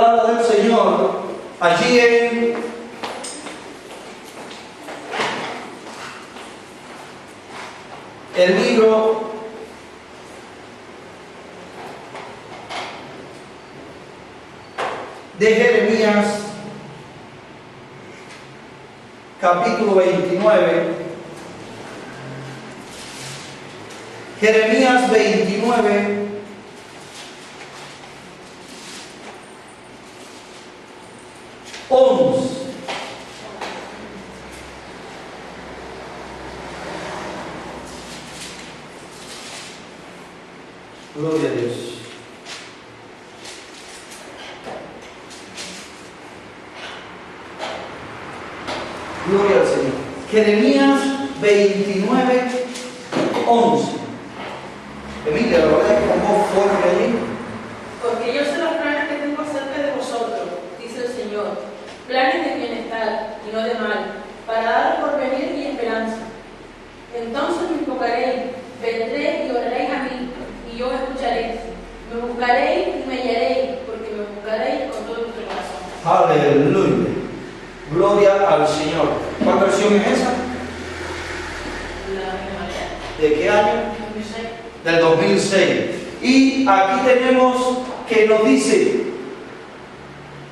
palabra del Señor allí en el libro de Jeremías, capítulo 29. Jeremías 29, Gloria a Dios. Gloria al Señor. Jeremías 29, 11. Emilia, ¿lo verdad que con voz fuerte allí? Porque yo sé los planes que tengo acerca de vosotros, dice el Señor, planes de bienestar y no de mal, para dar porvenir y esperanza. Entonces me invocaréis, vendréis y oraréis a mí, y yo escucharé. Me buscaréis y me hallaréis, porque me buscaréis con todo vuestro corazón. Aleluya. Gloria al Señor. ¿Cuál versión es esa? La Reina Valera. ¿De qué año? 2006. Del 2006. Y aquí tenemos que nos dice,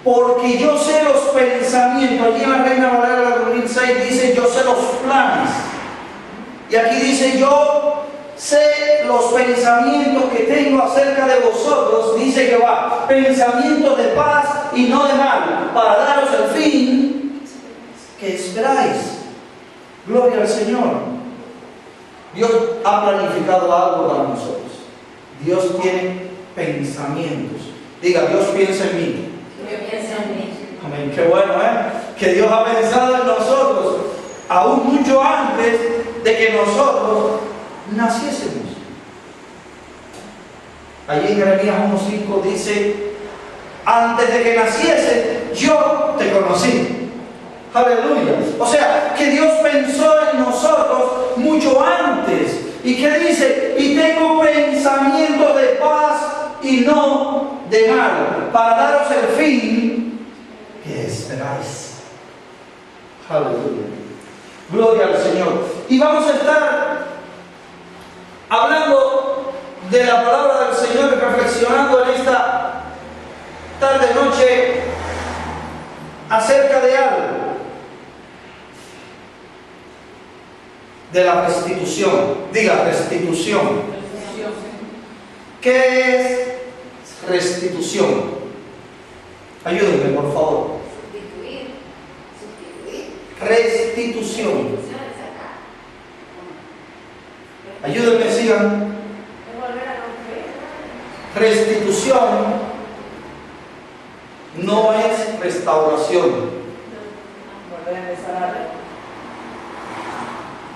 porque yo sé los pensamientos. Allí en la Reina Valera del 2006 dice, yo sé los planes. Y aquí dice, yo sé los pensamientos que tengo acerca de vosotros. Dice Jehová, pensamientos de paz y no de mal, para daros el fin que esperáis. Gloria al Señor. Dios ha planificado algo para nosotros. Dios tiene pensamientos. Diga, Dios piensa en mí. Dios piensa en mí. Amén. Qué bueno, que Dios ha pensado en nosotros aún mucho antes de que nosotros naciésemos. Allí en Jeremías 1:5 dice, antes de que naciese, yo te conocí. Aleluya. O sea, que Dios pensó en nosotros mucho antes. ¿Y qué dice? Y tengo pensamientos de paz y no de mal, para daros el fin que esperáis. Aleluya. Gloria al Señor. Y vamos a estar hablando de la palabra del Señor y reflexionando en esta tarde-noche acerca de algo. De la restitución. Diga, restitución. ¿Qué es restitución? Ayúdenme, por favor. Restitución. Ayúdenme, sigan. Restitución no es restauración. Volver a empezar.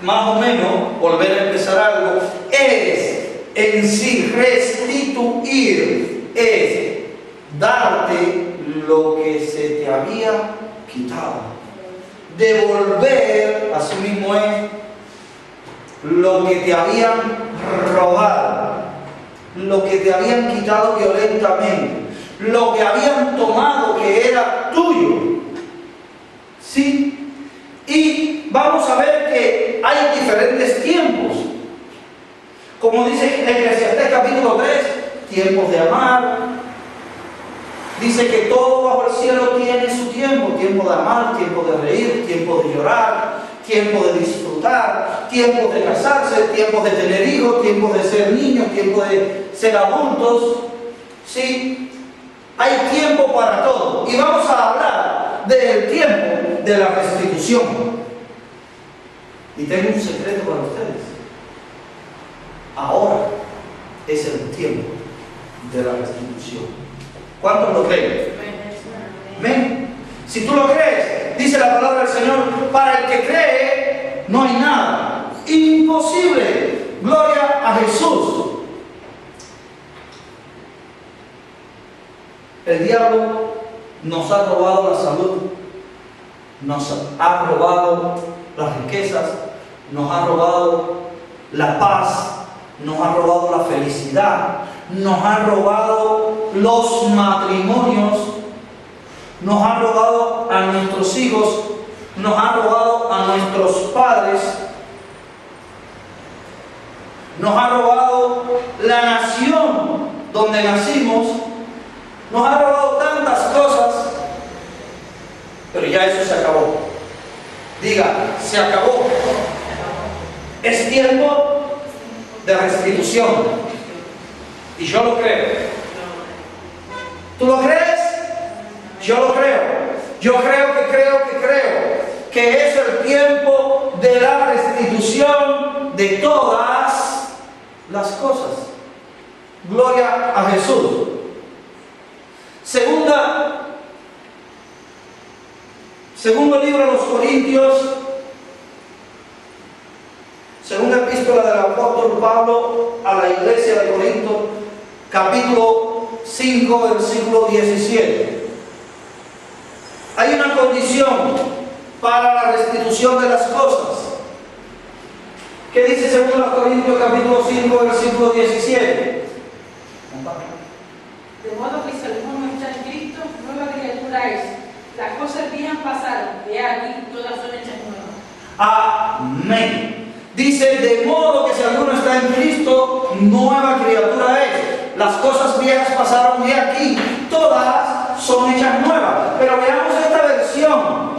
Más o menos, volver a empezar algo es en sí restituir, es darte lo que se te había quitado. Devolver, así mismo es, lo que te habían robado, lo que te habían quitado violentamente, lo que habían tomado que era tuyo. ¿Sí? Y vamos a ver que hay diferentes tiempos. Como dice Eclesiastés capítulo 3, tiempos de amar. Dice que todo bajo el cielo tiene su tiempo. Tiempo de amar, tiempo de reír, tiempo de llorar, tiempo de disfrutar, tiempo de casarse, tiempo de tener hijos, tiempo de ser niños, tiempo de ser adultos. ¿Sí? Hay tiempo para todo. Y vamos a hablar del tiempo de la restitución. Y tengo un secreto para ustedes. Ahora es el tiempo de la restitución. ¿Cuántos lo creen? Amén. Si tú lo crees, dice la palabra del Señor, para el que cree no hay nada imposible. Gloria a Jesús. El diablo nos ha robado la salud, nos ha robado las riquezas, nos ha robado la paz, nos ha robado la felicidad, nos ha robado los matrimonios, nos ha robado a nuestros hijos, nos ha robado a nuestros padres, nos ha robado la nación donde nacimos, nos ha robado tantas cosas, pero ya eso se acabó. Diga, se acabó. Es tiempo de restitución. Y yo lo creo. ¿Tú lo crees? Yo lo creo. Yo creo que es el tiempo de la restitución de todas las cosas. Gloria a Jesús. Segundo libro de los Corintios, segunda epístola del apóstol Pablo a la iglesia de Corinto, capítulo 5, versículo 17. Hay una condición para la restitución de las cosas. ¿Qué dice segunda Corintios capítulo 5, versículo 17? De modo que si alguno no está en Cristo, nueva criatura es. Las cosas viejas pasaron, de aquí todas son hechas nuevas. Amén. Dice, de modo que si alguno está en Cristo, nueva criatura es. Las cosas viejas pasaron de aquí, todas son hechas nuevas. Pero veamos esta versión.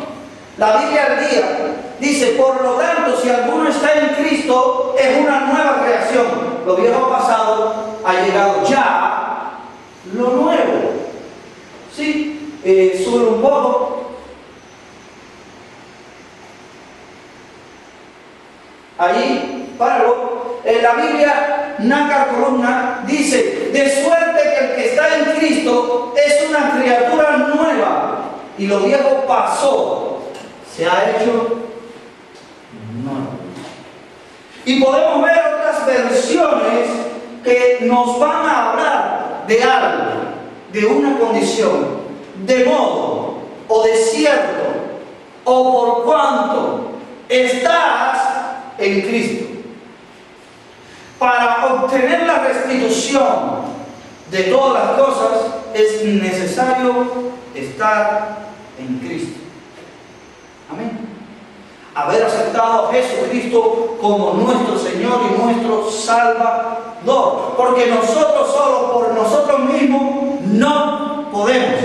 La Biblia al día dice, por lo tanto, si alguno está en Cristo, es una nueva creación. Lo viejo pasado ha llegado ya, lo nuevo. ¿Sí? Sube un poco. Ahí, páralo. En la Biblia, Nácar Columna dice, de suerte que el que está en Cristo es una criatura nueva y lo viejo pasó, se ha hecho nuevo. Y podemos ver otras versiones que nos van a hablar de algo, de una condición, de modo o de cierto o por cuanto estás en Cristo. Para obtener la restitución de todas las cosas es necesario estar en Cristo. Amén. Haber aceptado a Jesucristo como nuestro Señor y nuestro Salvador. Porque nosotros solos, por nosotros mismos, no podemos.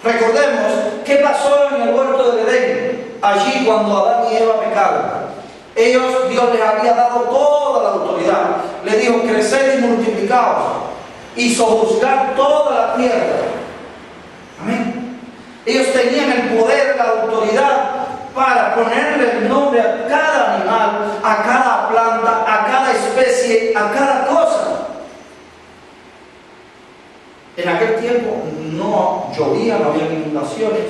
Recordemos qué pasó en el huerto del Edén, allí cuando Adán y Eva pecaron. Dios les había dado toda la autoridad. Les dijo, creced y multiplicaos y sojuzgar toda la tierra. Amén. Ellos tenían el poder, la autoridad para ponerle el nombre a cada animal, a cada planta, a cada especie, a cada cosa. En aquel tiempo no llovía, no había inundaciones,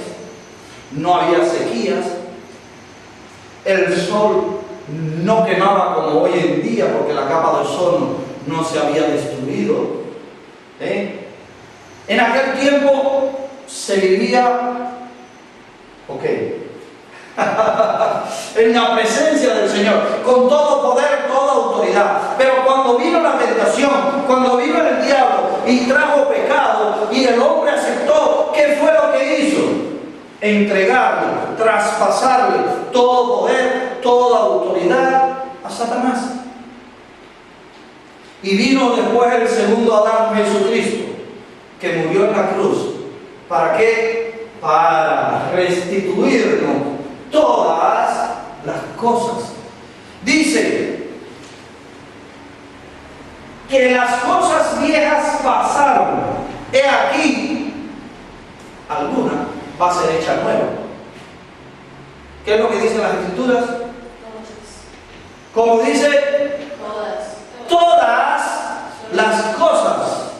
no había sequías, el sol no quemaba como hoy en día porque la capa de ozono no se había destruido. En aquel tiempo se vivía, en la presencia del Señor, con todo poder, toda autoridad. Pero cuando vino la tentación, cuando vino el diablo y trajo pecado y el hombre aceptó, ¿qué fue lo que hizo? Entregarle, traspasarle todo poder, toda autoridad a Satanás. Y vino después el segundo Adán, Jesucristo, que murió en la cruz. ¿Para qué? Para restituirnos todas las cosas. Dice que las cosas viejas pasaron. He aquí, alguna va a ser hecha nueva. ¿Qué es lo que dicen las Escrituras? Como dice, todas las cosas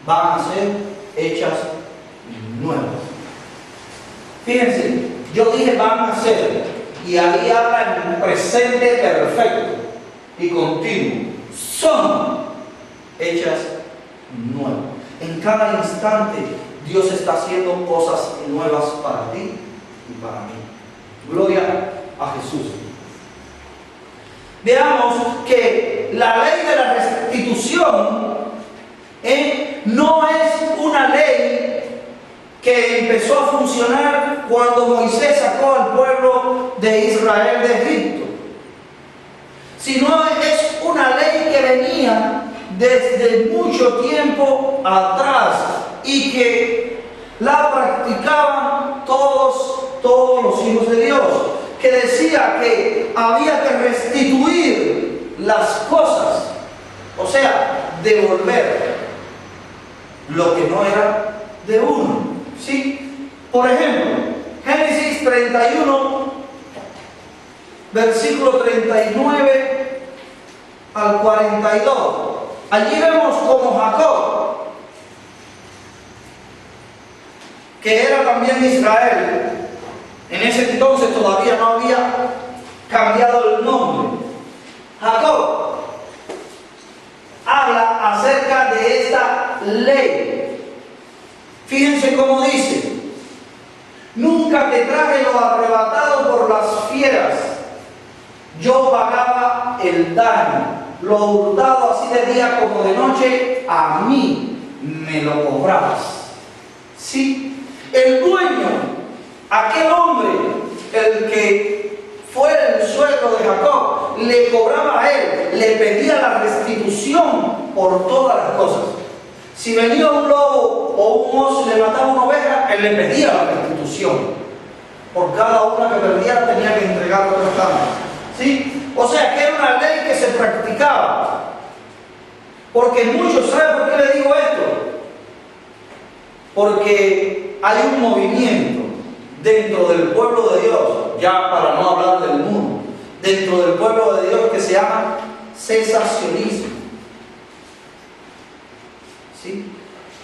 van a ser hechas nuevas. Fíjense, yo dije van a ser, y ahí habla en un presente perfecto y continuo. Son hechas nuevas. En cada instante Dios está haciendo cosas nuevas para ti y para mí. Gloria a Jesús. Veamos que la ley de la restitución no es una ley que empezó a funcionar cuando Moisés sacó al pueblo de Israel de Egipto, sino es una ley que venía desde mucho tiempo atrás y que la practicaban todos los hijos de Dios, que decía que había que restituir las cosas, o sea, devolver lo que no era de uno. ¿Sí? Por ejemplo, Génesis 31, versículo 39 al 42. Allí vemos como Jacob, que era también Israel, en ese entonces todavía no había cambiado el nombre. Jacob habla acerca de esta ley. Fíjense cómo dice: nunca te traje lo arrebatado por las fieras, yo pagaba el daño, lo hurtado así de día como de noche, a mí me lo cobrabas. Sí, el dueño, aquel hombre, el que fue el suegro de Jacob, le cobraba a él, le pedía la restitución por todas las cosas. Si venía un lobo o un oso y le mataba una oveja, él le pedía la restitución. Por cada una que perdiera tenía que entregar otra cama. ¿Sí? O sea que era una ley que se practicaba. Porque muchos, ¿saben por qué le digo esto? Porque hay un movimiento dentro del pueblo de Dios, ya para no hablar del mundo, dentro del pueblo de Dios, que se llama cesacionismo. ¿Sí?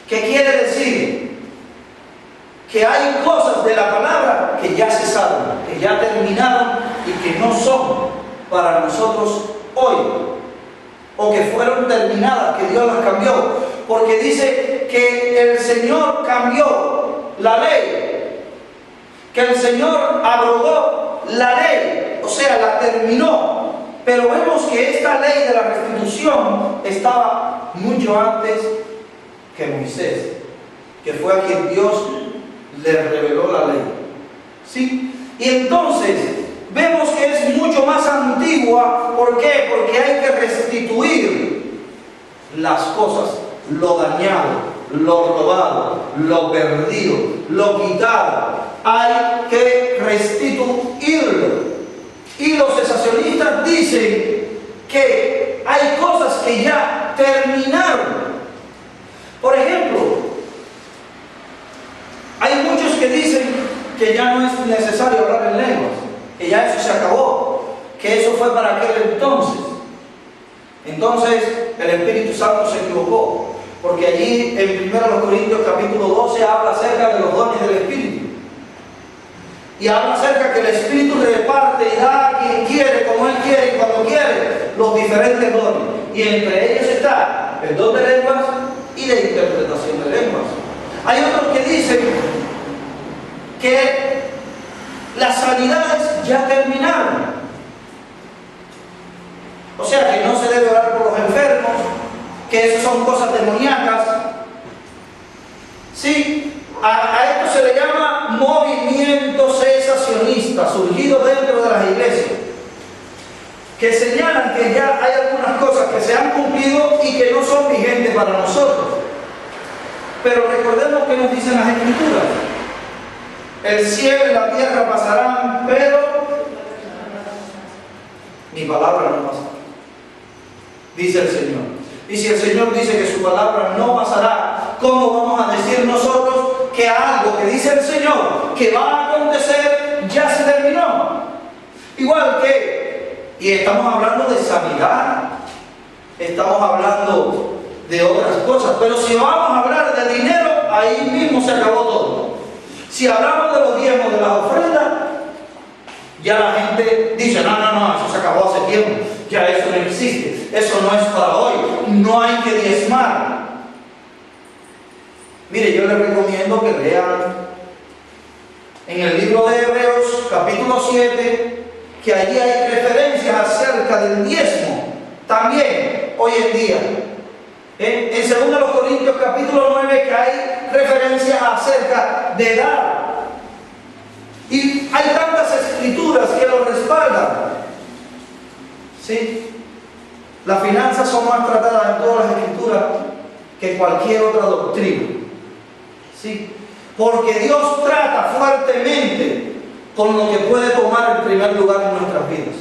¿Qué quiere decir? Que hay cosas de la palabra que ya cesaron, que ya terminaron y que no son para nosotros hoy, o que fueron terminadas, que Dios las cambió, porque dice que el Señor cambió la ley, que el Señor abrogó la ley, o sea, la terminó. Pero vemos que esta ley de la restitución estaba mucho antes que Moisés, que fue a quien Dios le reveló la ley. ¿Sí? Y entonces vemos que es mucho más antigua. ¿Por qué? Porque hay que restituir las cosas, lo dañado, lo robado, lo perdido, lo quitado. Hay que restituirlo. Y los cesacionistas dicen que hay cosas que ya terminaron. Por ejemplo, hay muchos que dicen que ya no es necesario hablar en lenguas, que ya eso se acabó, que eso fue para aquel entonces. Entonces el Espíritu Santo se equivocó, porque allí en 1 Corintios capítulo 12 habla acerca de los dones del Espíritu. Y habla acerca que el Espíritu reparte y da a quien quiere, como Él quiere y cuando quiere, los diferentes dones. Y entre ellos está el don de lenguas y de interpretación de lenguas. Hay otros que dicen que las sanidades ya terminaron. O sea, que no se debe orar por los enfermos, que eso son cosas demoníacas. Sí, a esto se le llama movimiento cesacionista, surgido dentro de las iglesias, que señalan que ya hay algunas cosas que se han cumplido y que no son vigentes para nosotros. Pero recordemos que nos dicen las Escrituras: el cielo y la tierra pasarán, pero mi palabra no pasará, dice el Señor. Y si el Señor dice que su palabra no pasará, ¿cómo vamos a decir nosotros que algo que dice el Señor que va a acontecer ya se terminó? Igual que, y estamos hablando de sanidad, estamos hablando de otras cosas, pero si vamos a hablar de dinero, ahí mismo se acabó todo. Si hablamos de los diezmos, de las ofrendas, ya la gente dice: no, eso se acabó hace tiempo, ya eso no existe, eso no es para hoy, no hay que diezmar. Mire, yo les recomiendo que lean en el libro de Hebreos, capítulo 7, que allí hay referencias acerca del diezmo, también hoy en día. En 2 Corintios capítulo 9, que hay referencias acerca de dar. Y hay tantas escrituras que lo respaldan. ¿Sí? Las finanzas son más tratadas en todas las escrituras que cualquier otra doctrina. ¿Sí? Porque Dios trata fuertemente con lo que puede tomar el primer lugar en nuestras vidas.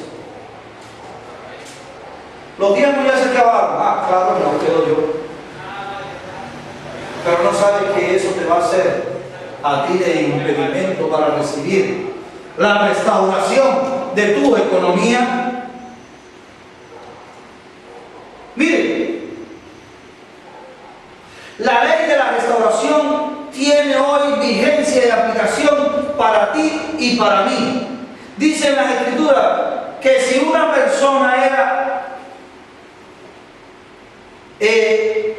Los diezmos ya se acabaron. Ah, claro, me lo quedo yo. Pero no sabes que eso te va a hacer a ti de impedimento para recibir la restauración de tu economía. Mire, la ley de la restauración tiene hoy vigencia y aplicación para ti y para mí. Dice en las Escrituras que si una persona era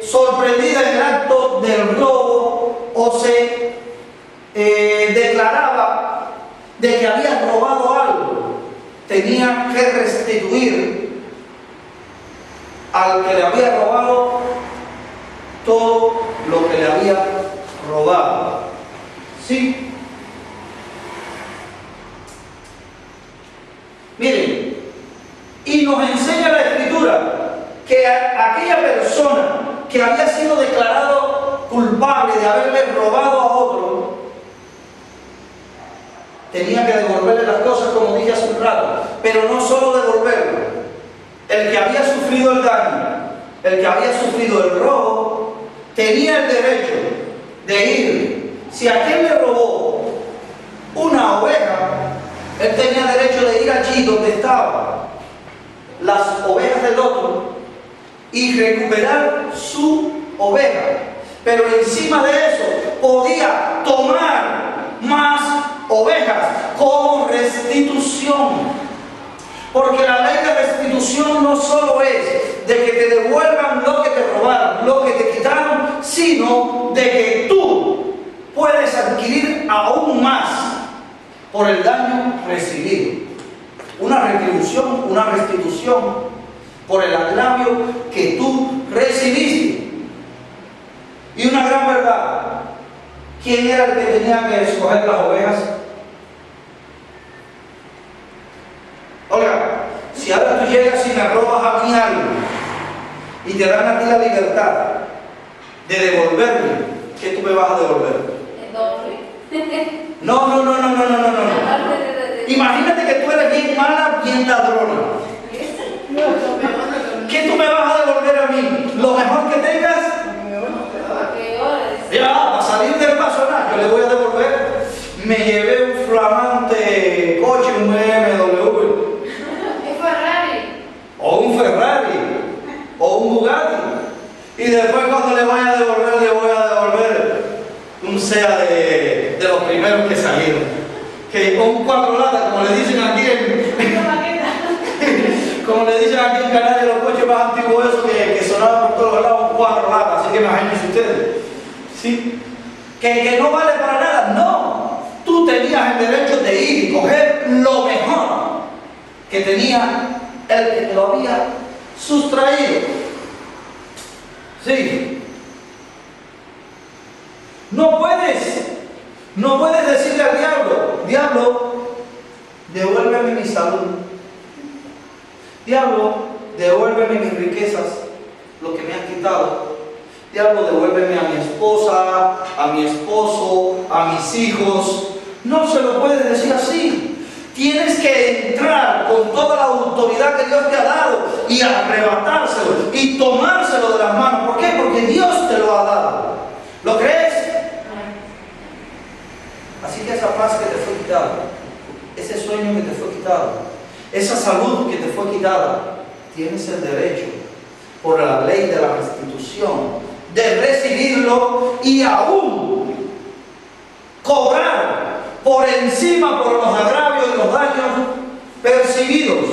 sorprendida en el acto del robo o se declaraba de que había robado algo, tenía que restituir al que le había robado todo lo que le había robado. ¿Sí? Miren, y nos enseña la Escritura que aquella persona que había sido declarado culpable de haberle robado a otro, tenía que devolverle las cosas, como dije hace un rato, pero no solo devolverlo. El que había sufrido el daño, el que había sufrido el robo, tenía el derecho de ir. Si aquel le robó una oveja, él tenía derecho de ir allí donde estaban las ovejas del otro y recuperar su oveja. Pero encima de eso podía tomar más ovejas como restitución. Porque la ley de restitución no solo es de que te devuelvan lo que te robaron, lo que te quitaron, sino de que tú puedes adquirir aún más por el daño recibido. Una retribución, una restitución por el agravio que tú recibiste. Y una gran verdad, ¿quién era el que tenía que escoger las ovejas? Oiga, si ahora tú llegas y me robas a mí algo y te dan a ti la libertad de devolverme, ¿qué tú me vas a devolver? No. Imagínate que tú eres bien mala, bien ladrona. ¿Qué tú me vas a devolver a mí? ¿Lo mejor que tengas? Ya, para salir del paso nada, yo le voy a devolver. Me llevé un flamante coche, un BMW. O un Ferrari, o un Bugatti, y después cuando le vaya a devolver, le voy a devolver un SEA de los primeros que salieron, que con 4 latas, como le dicen aquí como le dicen aquí en Canarias, los coches más antiguos esos que sonaban por todos lados, 4 latas, así que imagínense ustedes, ¿sí? Que no vale para nada. No, tú tenías el derecho de ir y coger lo mejor que tenía el que te lo había sustraído. Sí. No puedes decirle al diablo, devuélveme mi salud. Diablo, devuélveme mis riquezas, lo que me has quitado. Diablo, devuélveme a mi esposa, a mi esposo, a mis hijos. No se lo puedes decir así. Tienes que entrar con toda la autoridad que Dios te ha dado y arrebatárselo y tomárselo de las manos. ¿Por qué? Porque Dios te lo ha dado. ¿Lo crees? Así que esa paz que te fue quitada, ese sueño que te fue quitado, esa salud que te fue quitada, tienes el derecho, por la ley de la restitución, de recibirlo y aún cobrar por encima por los agravios y los daños percibidos.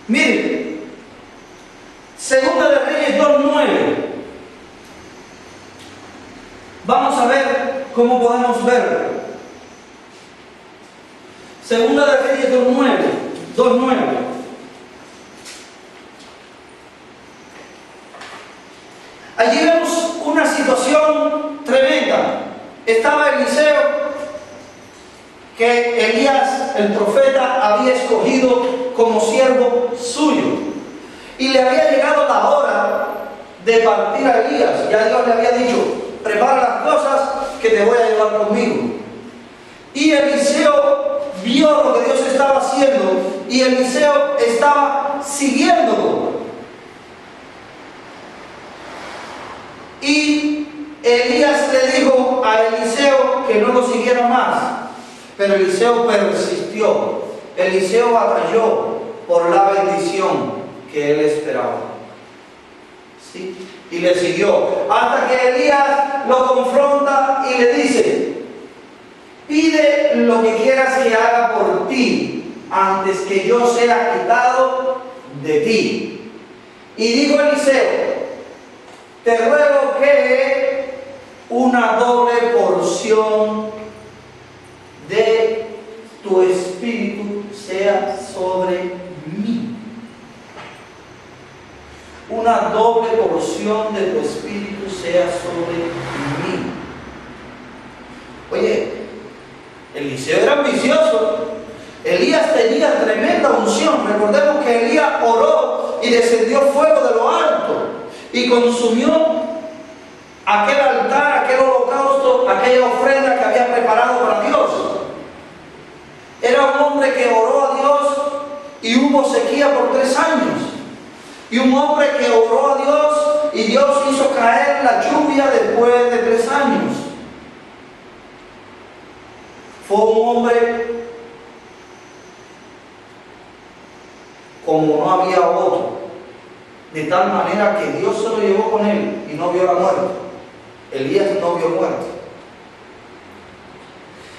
Miren, Segunda de Reyes 2:9. Vamos a ver cómo podemos verlo. Segunda de Reyes 2:9. Allí vemos situación tremenda. Estaba Eliseo, que Elías, el profeta, había escogido como siervo suyo. Y le había llegado la hora de partir a Elías. Ya Dios le había dicho, prepara las cosas que te voy a llevar conmigo. Y Eliseo vio lo que Dios estaba haciendo y Eliseo estaba siguiéndolo. Y Elías le dijo a Eliseo que no lo siguiera más, pero Eliseo persistió. Eliseo batalló por la bendición que él esperaba. ¿Sí? Y le siguió hasta que Elías lo confronta y le dice: pide lo que quieras que haga por ti antes que yo sea quitado de ti. Y dijo Eliseo: te ruego que una doble porción de tu espíritu sea sobre mí. Una doble porción de tu espíritu sea sobre mí. Oye, Eliseo era ambicioso. Elías tenía tremenda unción. Recordemos que Elías oró y descendió fuego de lo alto y consumió aquel altar, aquel holocausto, aquella ofrenda que había preparado para Dios. Era un hombre que oró a Dios y hubo sequía por 3 años. Y un hombre que oró a Dios y Dios hizo caer la lluvia después de 3 años. Fue un hombre como no había otro, de tal manera que Dios se lo llevó con él y no vio la muerte. Elías no vio muerte.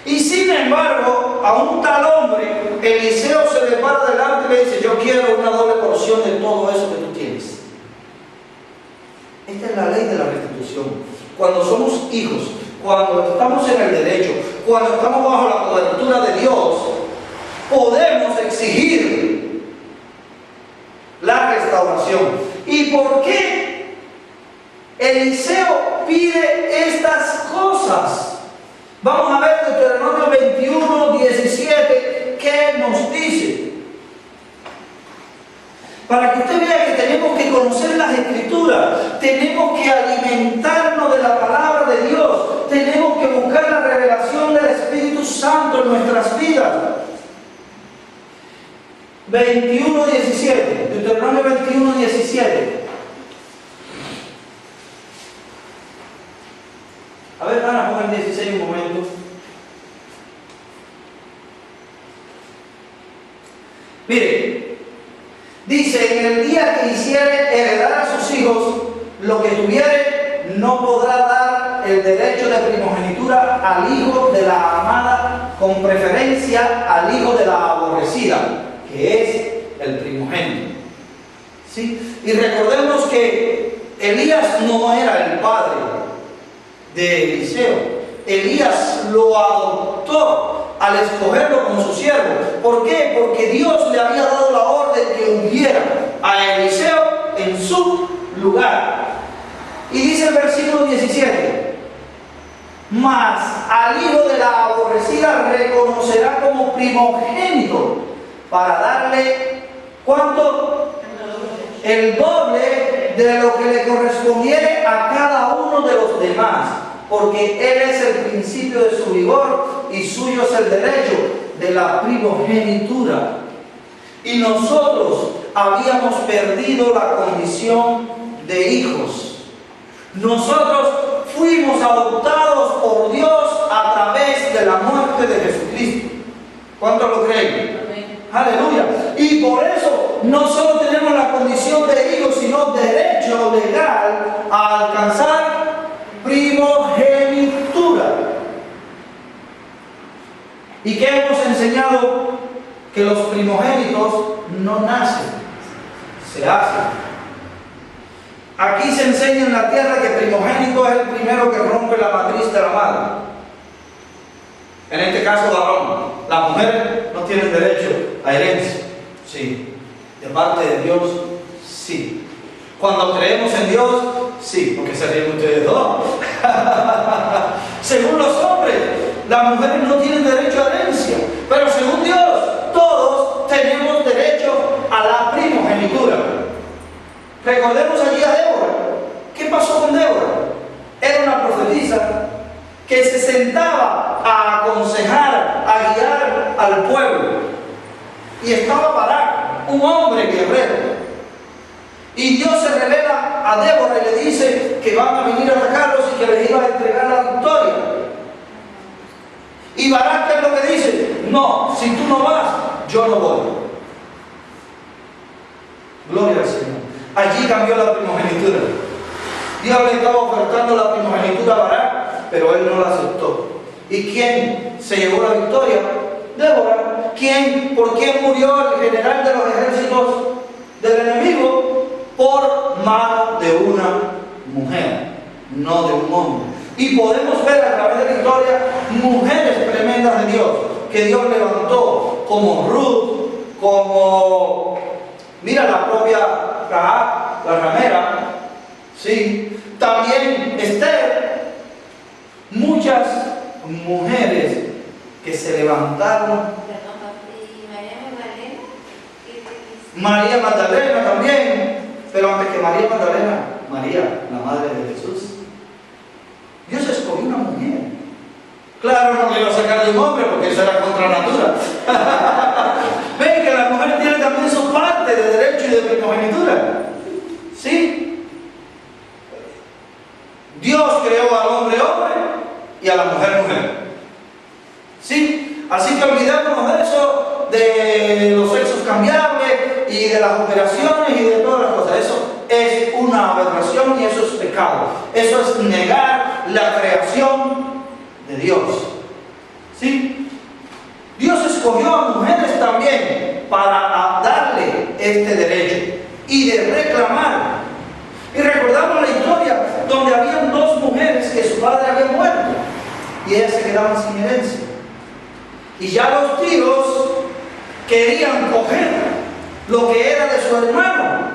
Y sin embargo, a un tal hombre, Eliseo se le para delante y le dice: yo quiero una doble porción de todo eso que tú tienes. Esta es la ley de la restitución. Cuando somos hijos, cuando estamos en el derecho, cuando estamos bajo la cobertura de Dios, podemos exigir la restauración. ¿Y por qué Eliseo pide estas cosas? Vamos a ver Deuteronomio 21, 17, ¿qué nos dice? Para que usted vea que tenemos que conocer las Escrituras, tenemos que alimentarnos de la palabra de Dios, tenemos que buscar la revelación del Espíritu Santo en nuestras vidas. 21, 17, Deuteronomio 21, 17. A ver, Ana, pongan 16 un momento. Mire, dice: en el día que hiciere heredar a sus hijos lo que tuviere, no podrá dar el derecho de primogenitura al hijo de la amada con preferencia al hijo de la aborrecida, que es el primogénito. ¿Sí? Y recordemos que Elías no era el padre de Eliseo. Elías lo adoptó al escogerlo como su siervo. ¿Por qué? Porque Dios le había dado la orden que ungiera a Eliseo en su lugar. Y dice el versículo 17: mas al hijo de la aborrecida reconocerá como primogénito, para darle ¿cuánto? El doble de lo que le correspondiere a cada uno de los demás, porque él es el principio de su vigor y suyo es el derecho de la primogenitura. Y nosotros habíamos perdido la condición de hijos. Nosotros fuimos adoptados por Dios a través de la muerte de Jesucristo. ¿Cuántos lo creen? Aleluya. Y por eso no solo tenemos la condición de hijos, sino derecho legal a alcanzar primogenitura. ¿Y qué hemos enseñado? Que los primogénitos no nacen, se hacen. Aquí se enseña en la tierra que primogénito es el primero que rompe la matriz de la madre. En este caso, varón. Las mujeres no tienen derecho a herencia. Sí. De parte de Dios, sí. Cuando creemos en Dios, sí. Porque se ríen ustedes dos. Según los hombres, las mujeres no tienen derecho a herencia, pero según Dios, todos tenemos derecho a la primogenitura. Recordemos allí a Débora. ¿Qué pasó con Débora? Era una profetisa que se sentaba a aconsejar, a guiar al pueblo. Y estaba Barak, un hombre guerrero. Y Dios se revela a Débora y le dice que van a venir a atacarlos y que les iba a entregar la victoria. Y Barak, ¿qué es lo que dice? No, si tú no vas, yo no voy. Gloria al Señor. Allí cambió la primogenitura. Dios le estaba ofertando la primogenitura a Barak, pero él no la aceptó. ¿Y quién se llevó la victoria? Débora. ¿Por quién murió el general de los ejércitos del enemigo? Por mano de una mujer, no de un hombre. Y podemos ver a través de la historia mujeres tremendas de Dios, que Dios levantó, como Ruth, como, mira, la propia Rahab, la ramera, ¿sí? También Esther, muchas mujeres que se levantaron. María Magdalena también, pero antes que María Magdalena, María, la madre de Jesús. Dios escogió una mujer. Claro, no le iba a sacar de un hombre porque eso era contra natura. Ven que las mujeres tienen también su parte de derecho y de primogenitura. ¿Sí? Dios creó al hombre hombre y a la mujer mujer. ¿Sí? Así que olvidémonos de eso, de los sexos cambiables y de las operaciones y de todas las cosas. Eso es una aberración y eso es pecado. Eso es negar la creación de Dios. ¿Sí? Dios escogió a mujeres también para darle este derecho y de reclamar. Y recordamos la historia donde habían dos mujeres que su padre había muerto y ellas se quedaban sin herencia. Y ya los tíos querían coger lo que era de su hermano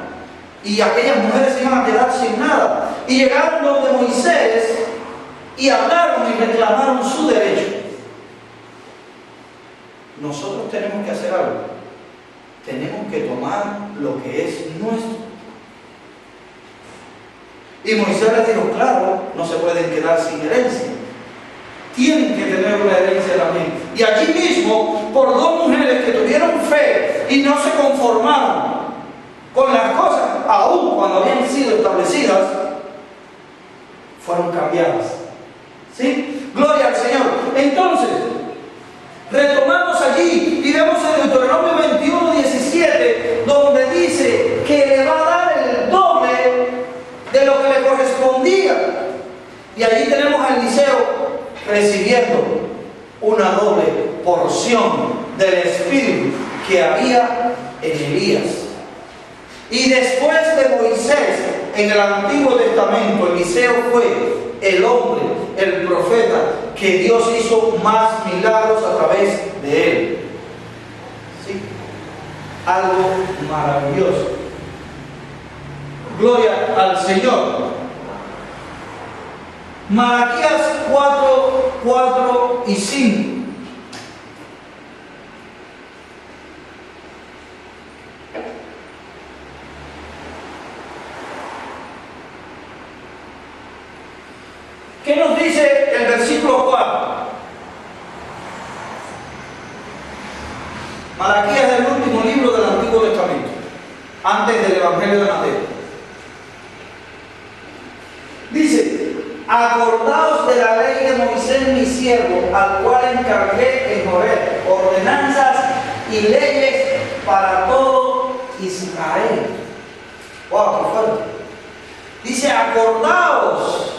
y aquellas mujeres iban a quedar sin nada. Y llegaron donde Moisés y hablaron y reclamaron su derecho. Nosotros tenemos que hacer algo. Tenemos que tomar lo que es nuestro. Y Moisés les dijo, claro, no se pueden quedar sin herencia. Tienen que tener una herencia también. Y allí mismo, por dos mujeres que tuvieron fe y no se conformaron con las cosas, aún cuando habían sido establecidas, fueron cambiadas. ¿Sí? Gloria al Señor. Entonces, retomamos allí y vemos en Deuteronomio 21:17, donde dice que le va a dar el doble de lo que le correspondía. Y allí tenemos a Eliseo recibiendo una doble porción del Espíritu que había en Elías. Y después de Moisés, en el Antiguo Testamento, Eliseo fue el hombre, el profeta, que Dios hizo más milagros a través de él. ¿Sí? Algo maravilloso. Gloria al Señor. Malaquías 4, 4 y 5. ¿Qué nos dice el versículo 4? Malaquías es el último libro del Antiguo Testamento, antes del Evangelio de Mateo. Dice: acordaos de la ley de Moisés mi siervo, al cual encargué en Horeb ordenanzas y leyes para todo Israel. ¡Wow! ¡Qué fuerte! Dice: acordaos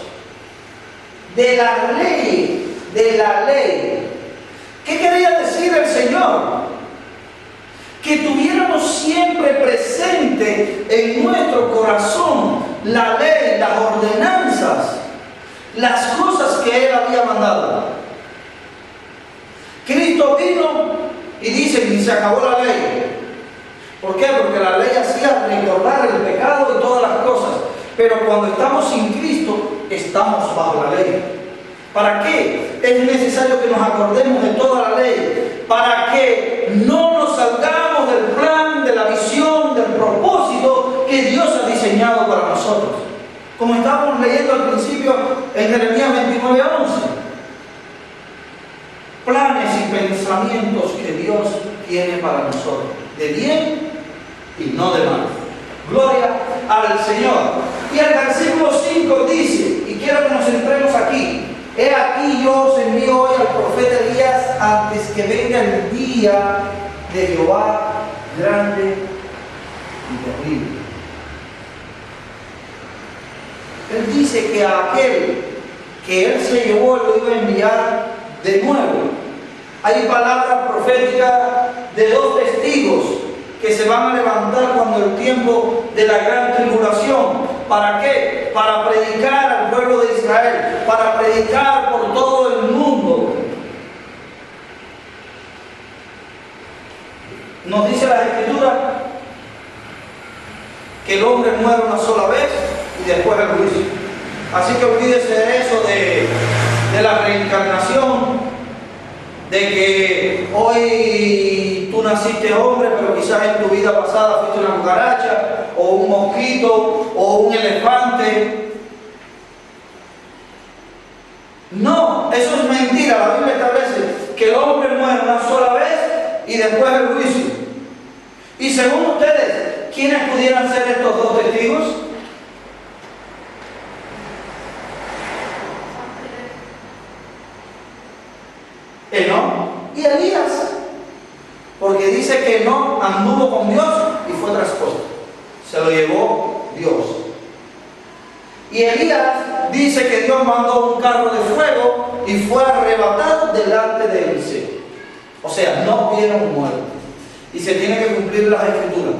de la ley, de la ley. ¿Qué quería decir el Señor? Que tuviéramos siempre presente en nuestro corazón la ley, las ordenanzas, las cosas que Él había mandado. Cristo vino y dice: y se acabó la ley. ¿Por qué? Porque la ley hacía recordar el pecado y todas las cosas. Pero cuando estamos sin Cristo, estamos bajo la ley. ¿Para qué? Es necesario que nos acordemos de toda la ley, para que no nos salgamos del plan, de la visión, del propósito que Dios ha diseñado para nosotros. Como estábamos leyendo al principio en Jeremías 29:11. Planes y pensamientos que Dios tiene para nosotros, de bien y no de mal. Gloria al Señor. Y el versículo 5 dice, y quiero que nos centremos aquí: he aquí yo os envío hoy al profeta Elías antes que venga el día de Jehová grande y terrible. Él dice que a aquel que él se llevó, él lo iba a enviar de nuevo. Hay palabra profética de 2 testigos que se van a levantar cuando el tiempo de la gran tribulación. ¿Para qué? Para predicar al pueblo de Israel, para predicar por todo el mundo. Nos dice la Escritura que el hombre muere una sola vez y después el juicio. Así que olvídese de eso, de la reencarnación, de que hoy tú naciste hombre, pero quizás en tu vida pasada fuiste una cucaracha, o un mosquito, o un elefante. No, eso es mentira. La Biblia establece que el hombre muere una sola vez y después el juicio. Y según ustedes, ¿quiénes pudieran ser estos 2 testigos? Enoc y Elías, porque dice que Enoc anduvo con Dios y fue traspuesto, se lo llevó Dios. Y Elías dice que Dios mandó un carro de fuego y fue arrebatado delante de Eliseo. O sea, no vieron muerte. Y se tiene que cumplir las Escrituras,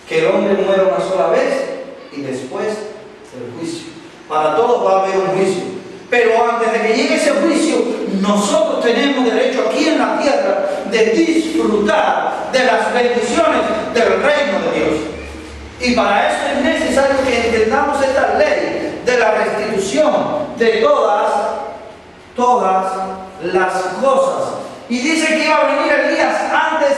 que el hombre muere una sola vez y después el juicio. Para todos va a haber un juicio. Pero antes de que llegue ese juicio, nosotros tenemos derecho aquí en la tierra de disfrutar de las bendiciones del reino de Dios. Y para eso es necesario que entendamos esta ley de la restitución de todas las cosas. Y dice que iba a venir Elías antes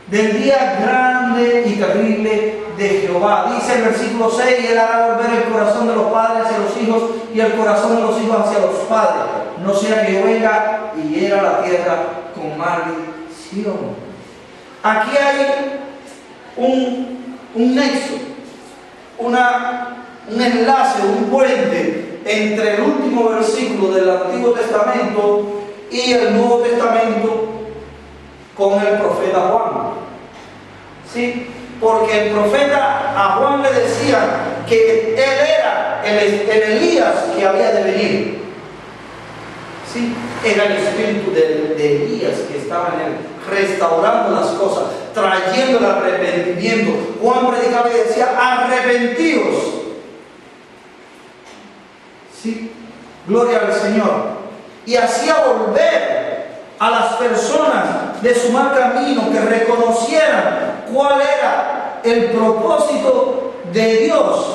del día grande y terrible de Jehová. Dice el versículo 6, y él hará volver el corazón de los padres hacia los hijos y el corazón de los hijos hacia los padres, no sea que yo venga y hiera la tierra con maldición. Aquí hay un nexo, un enlace, un puente entre el último versículo del Antiguo Testamento y el Nuevo Testamento con el profeta Juan. ¿Sí? Porque el profeta a Juan le decía que él era el Elías que había de venir. ¿Sí? Era el espíritu de Elías que estaba en él, restaurando las cosas, trayendo el arrepentimiento. Juan predicaba y decía: arrepentíos. ¿Sí? Gloria al Señor. Y hacía volver a las personas de su mal camino, que reconocieran cuál era el propósito de Dios.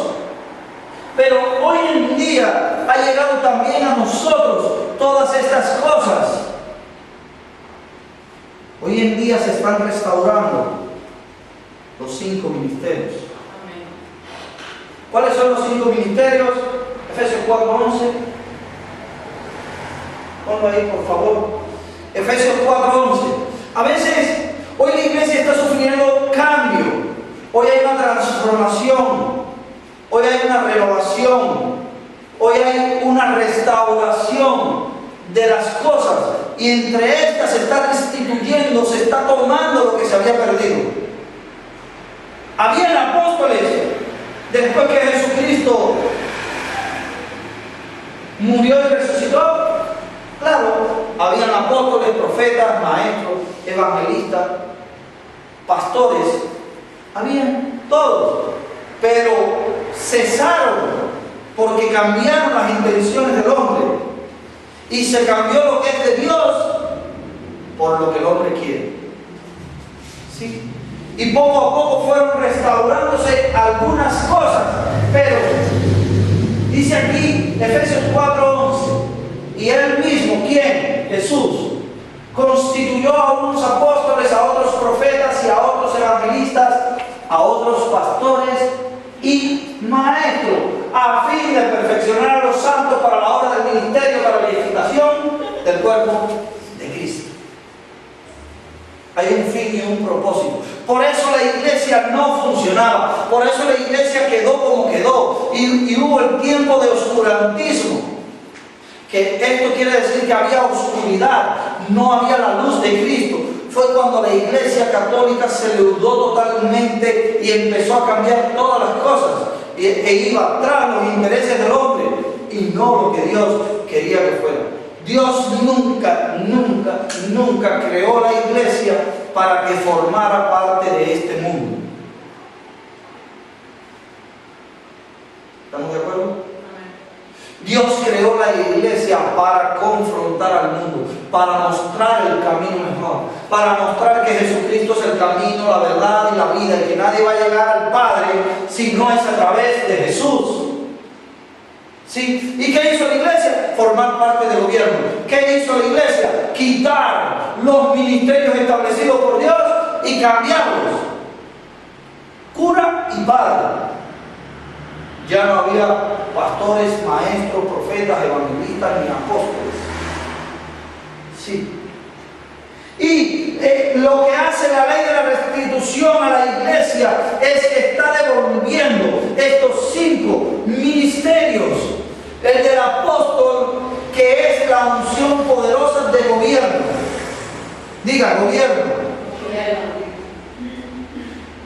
Pero hoy en día ha llegado también a nosotros todas estas cosas. Hoy en día se están restaurando los 5 ministerios. ¿Cuáles son los 5 ministerios? Efesios 4:11. Ponlo ahí, por favor. Efesios 4:11. A veces, hoy la iglesia está sufriendo cambio. Hoy hay una transformación. Hoy hay una renovación. Hoy hay una restauración de las cosas. Y entre estas se está restituyendo, se está tomando lo que se había perdido. Habían apóstoles después que Jesucristo murió y resucitó. Claro, habían apóstoles, profetas, maestros, evangelistas, pastores, habían todos, pero cesaron porque cambiaron las intenciones del hombre y se cambió lo que es de Dios por lo que el hombre quiere. ¿Sí? y poco a poco fueron restaurándose algunas cosas. Pero dice aquí Efesios 4:11, y él mismo, ¿quién? Jesús, constituyó a unos apóstoles, a otros profetas y a otros evangelistas, a otros pastores y maestros, a fin de perfeccionar a los santos para la obra del ministerio, para la edificación del cuerpo de Cristo. Hay un fin y un propósito. Por eso la iglesia no funcionaba, por eso la iglesia quedó como quedó, y hubo el tiempo de oscurantismo. Que esto quiere decir que había oscuridad, no había la luz de Cristo. Fue cuando la iglesia católica se leudó totalmente y empezó a cambiar todas las cosas e iba tras los intereses del hombre y no lo que Dios quería que fuera. Dios nunca creó la iglesia para que formara parte de este mundo. ¿Estamos de acuerdo? Dios creó la iglesia para confrontar al mundo, para mostrar el camino mejor, para mostrar que Jesucristo es el camino, la verdad y la vida, y que nadie va a llegar al Padre si no es a través de Jesús. ¿Sí? ¿Y qué hizo la iglesia? Formar parte del gobierno. ¿Qué hizo la iglesia? Quitar los ministerios establecidos por Dios y cambiarlos. Cura y padre. Ya no había pastores, maestros, profetas, evangelistas ni apóstoles. Sí. Y lo que hace la ley de la restitución a la iglesia es que está devolviendo estos 5 ministerios. El del apóstol, que es la unción poderosa de gobierno. Diga, gobierno.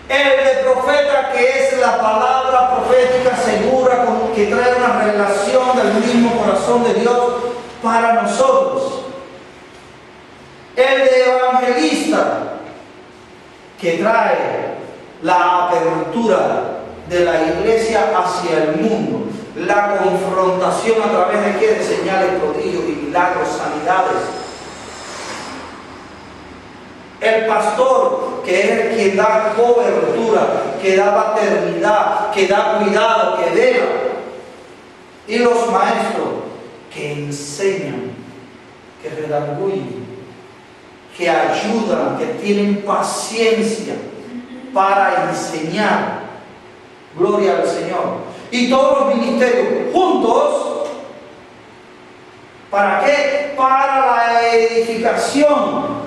El de profeta, que es la palabra profética segura, que trae una revelación del mismo corazón de Dios para nosotros. El de evangelista, que trae la apertura de la iglesia hacia el mundo, la confrontación a través de qué, de señales, prodigios y milagros, sanidades. El pastor, que es el quien da cobertura, que da paternidad, que da cuidado, que vela. Y los maestros, que enseñan, que redarguyen, que ayudan, que tienen paciencia para enseñar. Gloria al Señor. Y todos los ministerios juntos, ¿para qué? Para la edificación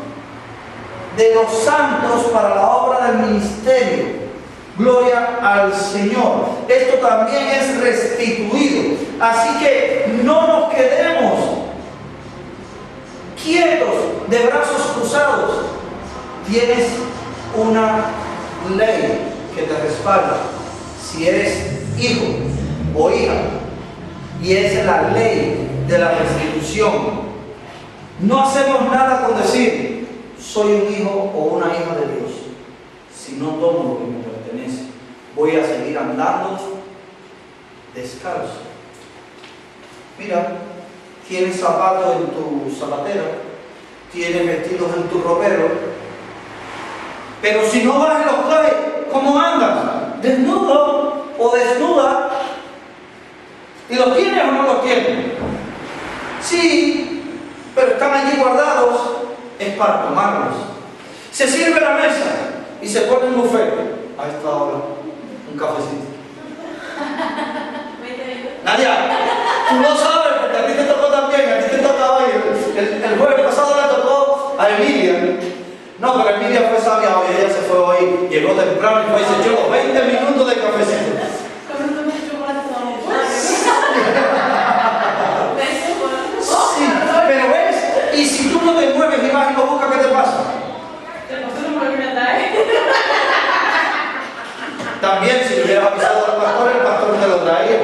de los santos, para la obra del ministerio. Gloria al Señor. Esto también es restituido. Así que no nos quedemos quietos de brazos cruzados. Tienes una ley que te respalda si eres hijo o hija, y es la ley de la restitución. No hacemos nada con decir soy un hijo o una hija de Dios si no tomo lo que me pertenece. Voy a seguir andando descalzo. Mira, tienes zapatos en tu zapatera, tienes vestidos en tu ropero, pero si no vas en los pies, ¿cómo andas? ¿Desnudo o desnuda? ¿Y los tienes o no los tienes? Sí, pero están allí guardados, es para tomarlos. Se sirve la mesa y se pone un buffet. A esta hora, un cafecito. Nadia, tú lo sabes porque a ti te tocó también, a ti te tocaba hoy. El jueves pasado le tocó a Emilia. No, pero Emilia fue sabia hoy, ella se fue hoy, llegó temprano y fue y se echó los 20 minutos de cafecito. Sí, pero ves, y si tú no te mueves y vas y lo buscas, ¿qué te pasa? También si le hubieras avisado al pastor, el pastor te lo traía.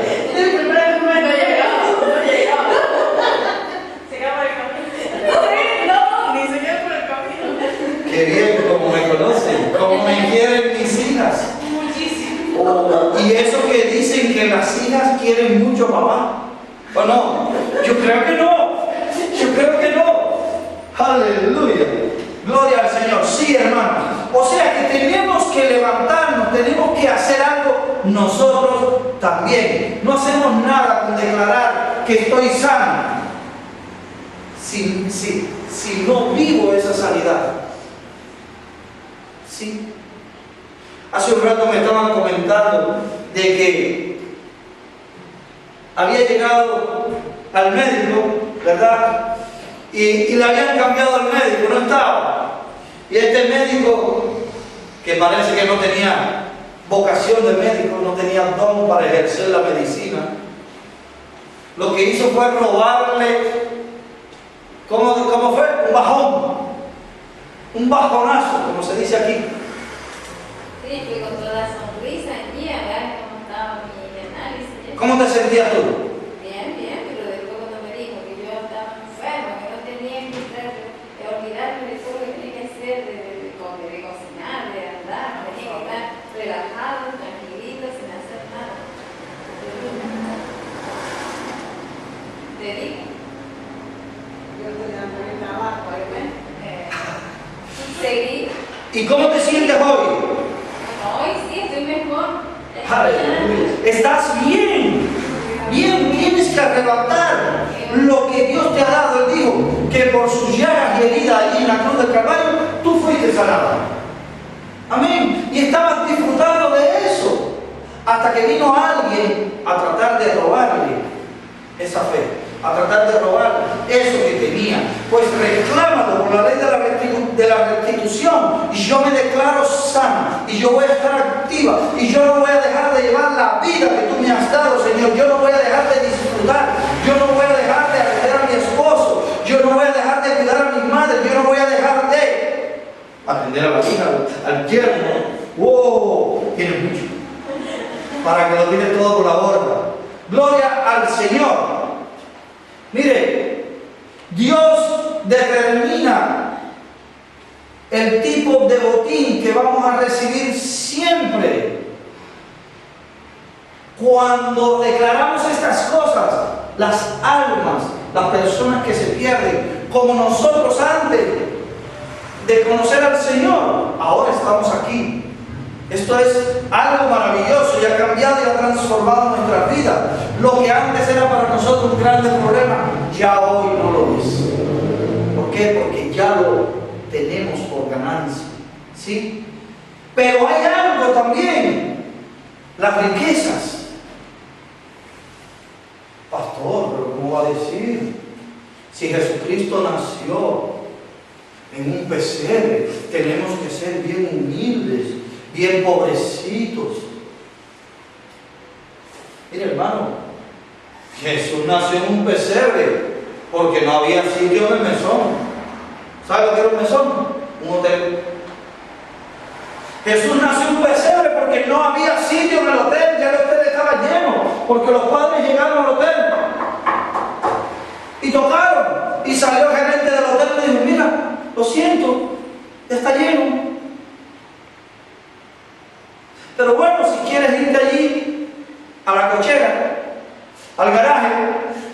Qué bien, como me conocen, como me quieren mis hijas. Muchísimo. Oh, y eso que dicen que las hijas quieren mucho papá, ¿o no? Yo creo que no. Yo creo que no. Aleluya. Gloria al Señor. Sí, hermano. O sea que tenemos que levantarnos, tenemos que hacer algo nosotros también. No hacemos nada con declarar que estoy sano si no vivo esa sanidad. ¿Sí? Hace un rato me estaban comentando de que había llegado al médico, ¿verdad? Y le habían cambiado al médico, no estaba. Y este médico, que parece que no tenía vocación de médico, no tenía don para ejercer la medicina, lo que hizo fue robarle, ¿cómo fue? Un bajón, un bajonazo, como se dice aquí. Sí, fui con toda sonrisa en día, a ver cómo estaba mi análisis. ¿Cómo te sentías tú? Bien, pero después cuando me dijo que yo estaba enferma, que no tenía que olvidarme de todo lo que tenía que hacer, de cocinar, de andar, tenía que estar relajado, tranquilito, sin hacer nada. Te digo. Yo estoy dando el trabajo, seguí. ¿Y cómo te sientes hoy? Hoy sí, estoy mejor. Aleluya. Estás bien. Bien, tienes que arrebatar lo que Dios te ha dado. Él dijo que por sus llagas y heridas allí en la cruz del Calvario, tú fuiste sanado. Amén. Y estabas disfrutando de eso. Hasta que vino alguien a tratar de robarle esa fe, a tratar de robar eso que tenía. Pues reclámalo por la ley de la restitución. Y yo me declaro sana. Y yo voy a estar activa. Y yo no voy a dejar de llevar la vida que tú me has dado, Señor. Yo no voy a dejar de disfrutar. Yo no voy a dejar de atender a mi esposo. Yo no voy a dejar de cuidar a mi madre. Yo no voy a dejar de atender a la hija, al yerno. ¡Wow! Tiene mucho. Para que lo tire todo por la borda. Gloria al Señor. Mire, Dios determina el tipo de botín que vamos a recibir siempre. Cuando declaramos estas cosas, las almas, las personas que se pierden, como nosotros antes de conocer al Señor, ahora estamos aquí. Esto es algo maravilloso y ha cambiado y ha transformado nuestra vida. Lo que antes era para nosotros un grande problema, ya hoy no lo es. ¿Por qué? Porque ya lo tenemos por ganancia. ¿Sí? Pero hay algo también, las riquezas. Pastor, ¿pero cómo va a decir? Si Jesucristo nació en un pesebre, tenemos que ser bien humildes, bien pobrecitos. Mire, hermano, Jesús nació en un pesebre porque no había sitio en el mesón. ¿Sabe lo que era un mesón? Un hotel. Jesús nació en un pesebre porque no había sitio en el hotel, ya el hotel estaba lleno, porque los padres llegaron al hotel y tocaron, y salió el gerente del hotel y le dijo: mira, lo siento, ya está lleno. Pero bueno, si quieres irte allí a la cochera, al garaje,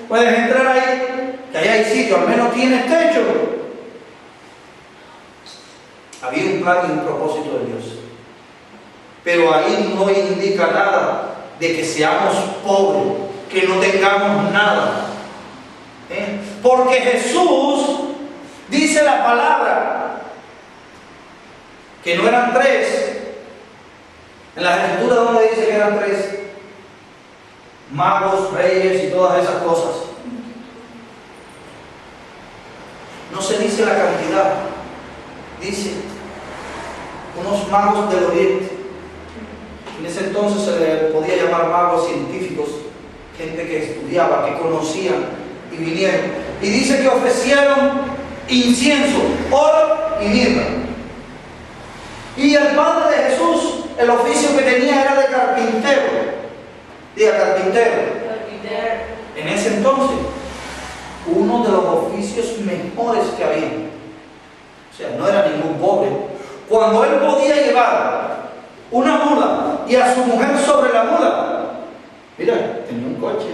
puedes entrar ahí, que allá hay sitio, al menos tienes techo. Había un plan y un propósito de Dios. Pero ahí no indica nada de que seamos pobres, que no tengamos nada. Porque Jesús dice la palabra que no eran tres. En las escrituras, donde dice que eran tres: magos, reyes y todas esas cosas. No se dice la cantidad, dice unos magos del oriente. En ese entonces se le podía llamar magos científicos, gente que estudiaba, que conocían, y vinieron. Y dice que ofrecieron incienso, oro y mirra. Y el padre de Jesús, el oficio que tenía era de carpintero. Diga, carpintero. En ese entonces, uno de los oficios mejores que había. O sea, no era ningún pobre. Cuando él podía llevar una mula y a su mujer sobre la mula, mira, tenía un coche.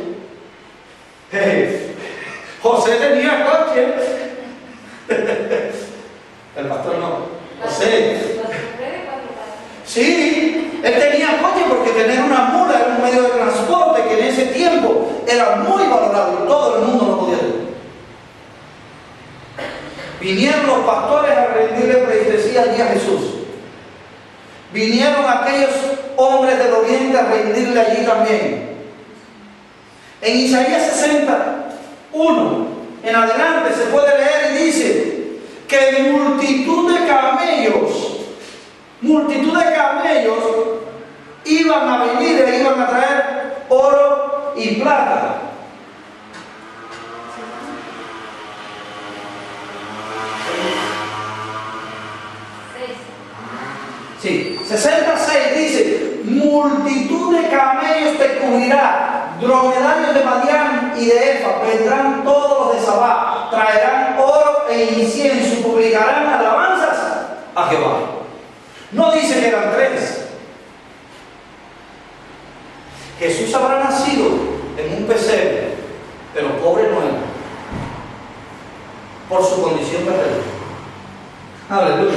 José tenía coche. El pastor no. José. Los compré de 4 patas. Sí, Vinieron los pastores a rendirle pleitesía allí a Jesús. Vinieron aquellos hombres del oriente a rendirle allí también. En Isaías 61 en adelante se puede leer y dice que multitud de camellos iban a venir e iban a traer oro y plata. Sí, 66 dice, multitud de camellos te cubrirá, dromedarios de Madián y de Efa, vendrán todos los de Sabá, traerán oro e incienso, publicarán alabanzas a Jehová. No dice que eran 3. Jesús habrá nacido en un pesebre, pero pobre no era, por su condición de rey. Aleluya.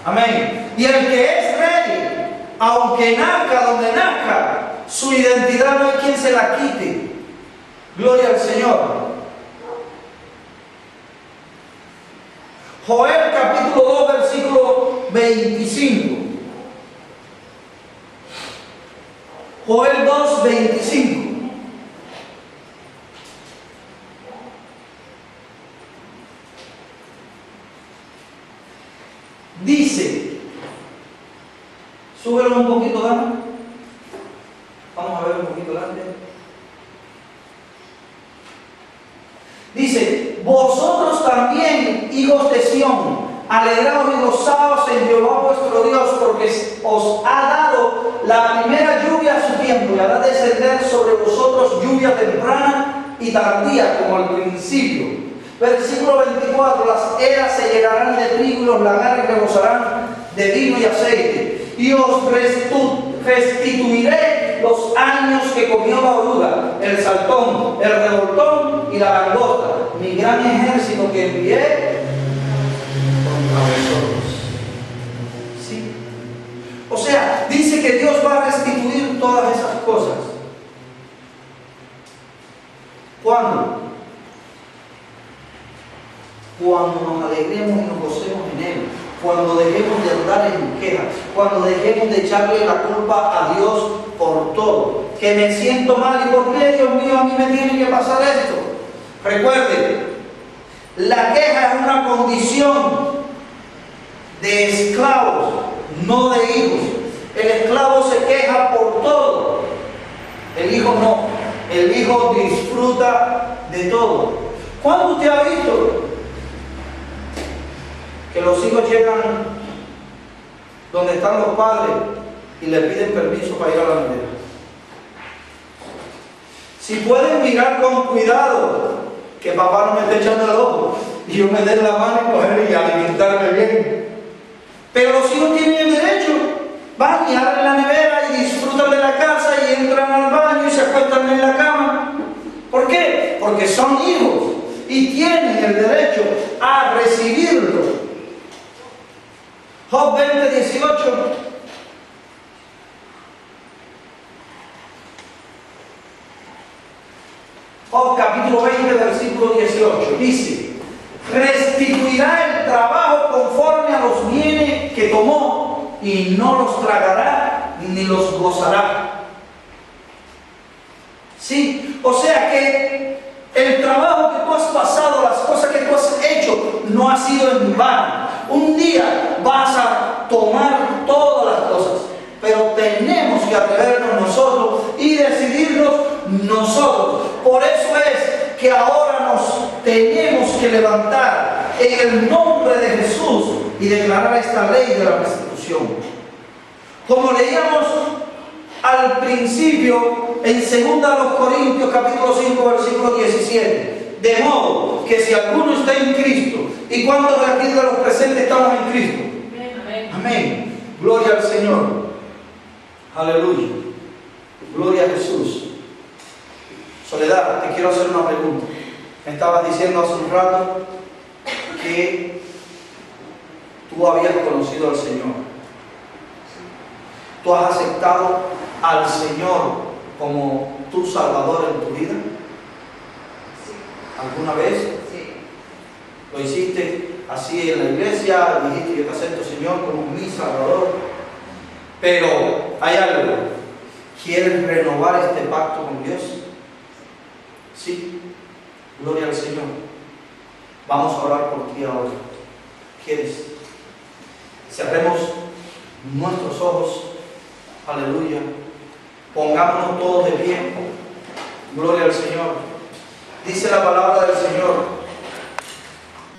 Amén. Y el que es rey, aunque nazca donde nazca, su identidad no hay quien se la quite. Gloria al Señor. Joel capítulo 2 versículo 25. Joel 2, 25. Dice, súbelo un poquito, Dana. Vamos a ver un poquito grande. Dice, vosotros también, hijos de Sión, alegraos y gozaos en Jehová vuestro Dios, porque os ha dado la primera lluvia a su tiempo y hará descender sobre vosotros lluvia temprana y tardía como al principio. Versículo 24, las eras se llenarán de trigo y los lagares rebosarán de vino y aceite. Y os restituiré los años que comió la oruga, el saltón, el revoltón y la langosta, mi gran ejército que envié contra vosotros. ¿Sí? O sea, dice que Dios va a restituir todas esas cosas. ¿Cuándo? Cuando nos alegremos y nos gocemos en Él, cuando dejemos de andar en quejas, cuando dejemos de echarle la culpa a Dios por todo, que me siento mal y por qué, Dios mío, a mí me tiene que pasar esto. Recuerde, la queja es una condición de esclavos, no de hijos. El esclavo se queja por todo, el hijo no, el hijo disfruta de todo. ¿Cuándo usted ha visto que los hijos llegan donde están los padres y le piden permiso para ir a la nevera? Si pueden mirar con cuidado, que papá no me esté echando el ojo y yo me dé la mano y coger y alimentarme bien. Pero los hijos tienen el derecho, van y abren la nevera y disfrutan de la casa y entran al baño y se acuestan en la cama. ¿Por qué? Porque son hijos y tienen el derecho a recibirlo. Job 20, 18. Job capítulo 20, versículo 18. Dice, restituirá el trabajo conforme a los bienes que tomó y no los tragará ni los gozará. Sí, o sea que el trabajo que tú has pasado, las cosas que tú has hecho, no ha sido en vano. Un día vas a tomar todas las cosas, pero tenemos que atrevernos nosotros y decidirnos nosotros. Por eso es que ahora nos tenemos que levantar en el nombre de Jesús y declarar esta ley de la restitución. Como leíamos al principio en 2 Corintios capítulo 5 versículo 17, de modo que si alguno está en Cristo, ¿y cuántos de aquí de los presentes estamos en Cristo? Amén. Amén. Gloria al Señor. Aleluya. Gloria a Jesús. Soledad, te quiero hacer una pregunta. Me estabas diciendo hace un rato que tú habías conocido al Señor. ¿Tú has aceptado al Señor como tu Salvador en tu vida? Sí. ¿Alguna vez? Sí. Lo hiciste así en la iglesia, dijiste: yo te acepto, Señor, como mi Salvador. Pero hay algo. ¿Quieres renovar este pacto con Dios? Sí. Gloria al Señor. Vamos a orar por ti ahora. ¿Quieres? Cerremos nuestros ojos. Aleluya. Pongámonos todos de pie. Gloria al Señor. Dice la palabra del Señor